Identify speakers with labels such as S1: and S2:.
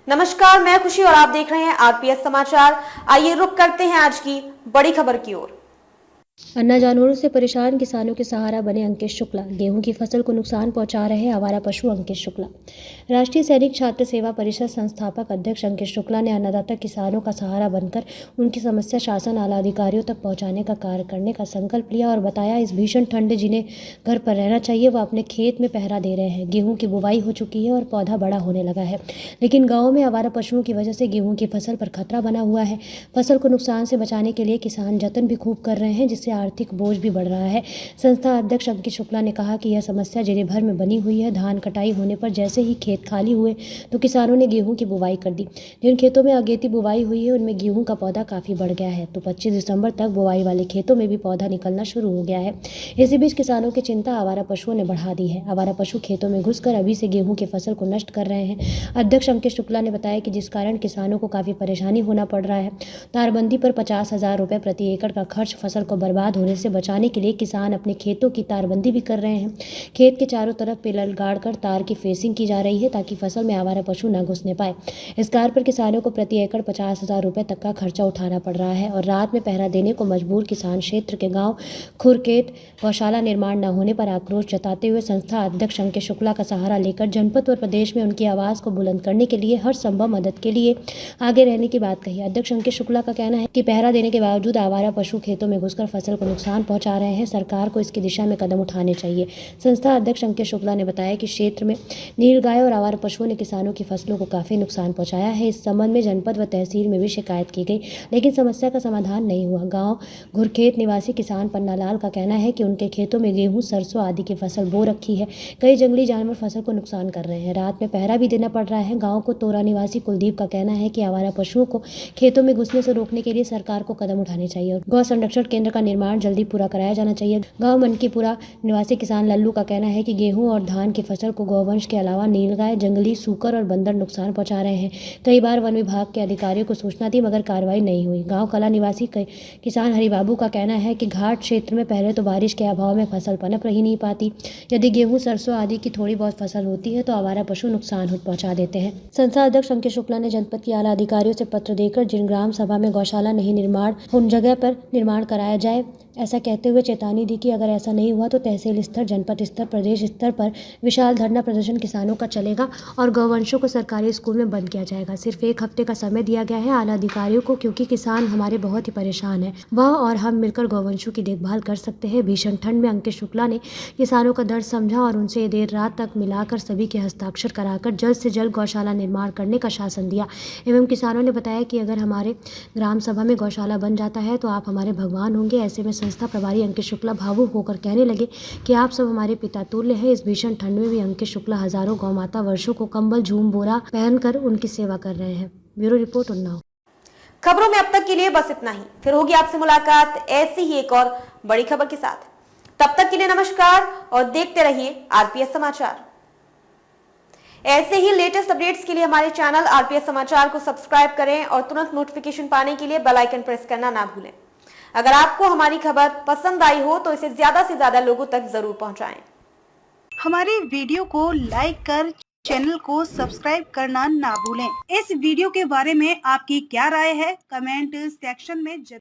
S1: नमस्कार, मैं खुशी और आप देख रहे हैं आरपीएस समाचार। आइए रुक करते हैं आज की बड़ी खबर की ओर।
S2: अन्ना जानवरों से परेशान किसानों के सहारा बने अंकित शुक्ला। गेहूं की फसल को नुकसान पहुंचा रहे आवारा पशु अंकित शुक्ला। राष्ट्रीय सैनिक छात्र सेवा परिषद संस्थापक अध्यक्ष अंकित शुक्ला ने अन्नदाता किसानों का सहारा बनकर उनकी समस्या शासन आला अधिकारियों तक पहुंचाने का कार्य करने का संकल्प लिया और बताया, इस भीषण ठंड जिन्हें घर पर रहना चाहिए वह अपने खेत में पहरा दे रहे हैं। गेहूँ की बुवाई हो चुकी है और पौधा बड़ा होने लगा है, लेकिन गाँव में आवारा पशुओं की वजह से गेहूँ की फसल पर खतरा बना हुआ है। फसल को नुकसान से बचाने के लिए किसान जतन भी खूब कर रहे हैं, जिससे आर्थिक बोझ भी बढ़ रहा है। संस्था अध्यक्ष अंकित शुक्ला ने कहा कि यह समस्या जिले भर में बनी हुई है। धान कटाई होने पर जैसे ही खेत खाली हुए तो किसानों ने गेहूं की बुवाई कर दी। जिन खेतों में अगेती बुवाई हुई है उनमें गेहूं का पौधा काफी बढ़ गया है, तो 25 दिसंबर तक बुवाई वाले खेतों में भी पौधा निकलना शुरू हो गया है। इसी बीच किसानों की चिंता आवारा पशुओं ने बढ़ा दी है। आवारा पशु खेतों में घुसकर अभी से गेहूं की फसल को नष्ट कर रहे हैं। अध्यक्ष अंकित शुक्ला ने बताया कि जिस कारण किसानों को काफी परेशानी होना पड़ रहा है। तारबंदी पर 50,000 रुपए प्रति एकड़ का खर्च फसल को बर्बाद होने से बचाने के लिए किसान अपने खेतों की तारबंदी भी कर रहे हैं। खेत के चारों तरफ पिलर गाड़कर तार की फेंसिंग की जा रही है ताकि फसल में आवारा पशु न घुसने पाए। इस कार्य पर किसानों को प्रति एकड़ 50,000 रुपए तक का खर्चा उठाना पड़ रहा है और रात में पहरा देने को मजबूर किसान क्षेत्र के गांव खुरकेत गौशाला निर्माण न होने पर आक्रोश जताते हुए संस्था अध्यक्ष अंकित शुक्ला का सहारा लेकर जनपद और प्रदेश में उनकी आवाज को बुलंद करने के लिए हर संभव मदद के लिए आगे रहने की बात कही। अध्यक्ष अंकित शुक्ला का कहना है कि पहरा देने के बावजूद आवारा पशु खेतों में घुसकर फसल को नुकसान पहुंचा रहे हैं। सरकार को इसकी दिशा में कदम उठाने चाहिए। संस्था अध्यक्ष अंकित शुक्ला ने बताया कि क्षेत्र में नीलगाय और आवारा पशुओं ने किसानों की फसलों को काफी नुकसान पहुंचाया है। इस संबंध में जनपद व तहसील में भी शिकायत की गई, लेकिन समस्या का समाधान नहीं हुआ। गांव घुरखेत निवासी किसान पन्नालाल का कहना है कि उनके खेतों में गेहूं, सरसों आदि की फसल बो रखी है। कई जंगली जानवर फसल को नुकसान कर रहे हैं। रात में पहरा भी देना पड़ रहा है। गाँव को तोरा निवासी कुलदीप का कहना है कि आवारा पशुओं को खेतों में घुसने से रोकने के लिए सरकार को कदम उठाने चाहिए। गौ संरक्षण केंद्र का निर्माण जल्दी पूरा कराया जाना चाहिए। गांव मनकीपुरा निवासी किसान लल्लू का कहना है कि गेहूं और धान की फसल को गौवंश के अलावा नीलगाय, जंगली सूकर और बंदर नुकसान पहुंचा रहे हैं। कई बार वन विभाग के अधिकारियों को सूचना दी मगर कार्रवाई नहीं हुई। गांव कला निवासी किसान हरिबाबू का कहना है कि घाट क्षेत्र में पहले तो बारिश के अभाव में फसल पनप ही नहीं पाती। यदि गेहूं, सरसों आदि की थोड़ी बहुत फसल होती है तो आवारा पशु नुकसान पहुंचा देते हैं। संस्था अध्यक्ष अंकित शुक्ला ने जनपद के आला अधिकारियों से पत्र देकर जिन ग्राम सभा में गौशाला नहीं निर्माण उन जगह पर निर्माण कराया जाए, ऐसा कहते हुए चेतावनी दी कि अगर ऐसा नहीं हुआ तो तहसील स्तर, जनपद स्तर, प्रदेश स्तर पर विशाल धरना प्रदर्शन किसानों का चलेगा और गौवंशों को सरकारी स्कूल में बंद किया जाएगा। सिर्फ 1 हफ्ते का समय दिया गया है आला अधिकारियों को, क्योंकि किसान हमारे बहुत ही परेशान हैं। वह और हम मिलकर गौवंशों की देखभाल कर सकते हैं। भीषण ठंड में अंकित शुक्ला ने किसानों का दर्द समझा और उनसे देर रात तक मिलाकर सभी के हस्ताक्षर कराकर जल्द से जल्द गौशाला निर्माण करने का शासन दिया। एवं किसानों ने बताया कि अगर हमारे ग्राम सभा में गौशाला बन जाता है तो आप हमारे भगवान होंगे। ऐसे में संस्था प्रभारी अंकित शुक्ला भावुक होकर कहने लगे कि आप सब हमारे पिता तुल्य हैं। इस भीषण ठंड में भी अंकित शुक्ला हजारों गौ माता वर्षों को कंबल, झूम, बोरा पहनकर उनकी सेवा कर रहे हैं। Bureau report Unnao.
S1: खबरों में अब तक के लिए बस इतना ही। फिर होगी आपसे मुलाकात ऐसी ही एक और बड़ी खबर के साथ। तब तक के लिए नमस्कार और देखते रहिए आरपीएस समाचार। ऐसे ही लेटेस्ट अपडेट्स के लिए हमारे चैनल आरपीएस समाचार को सब्सक्राइब करें और तुरंत नोटिफिकेशन पाने के लिए बेल आइकन प्रेस करना ना भूलें। अगर आपको हमारी खबर पसंद आई हो तो इसे ज्यादा से ज्यादा लोगों तक जरूर पहुंचाएं।
S3: हमारे वीडियो को लाइक कर चैनल को सब्सक्राइब करना ना भूलें। इस वीडियो के बारे में आपकी क्या राय है, कमेंट सेक्शन में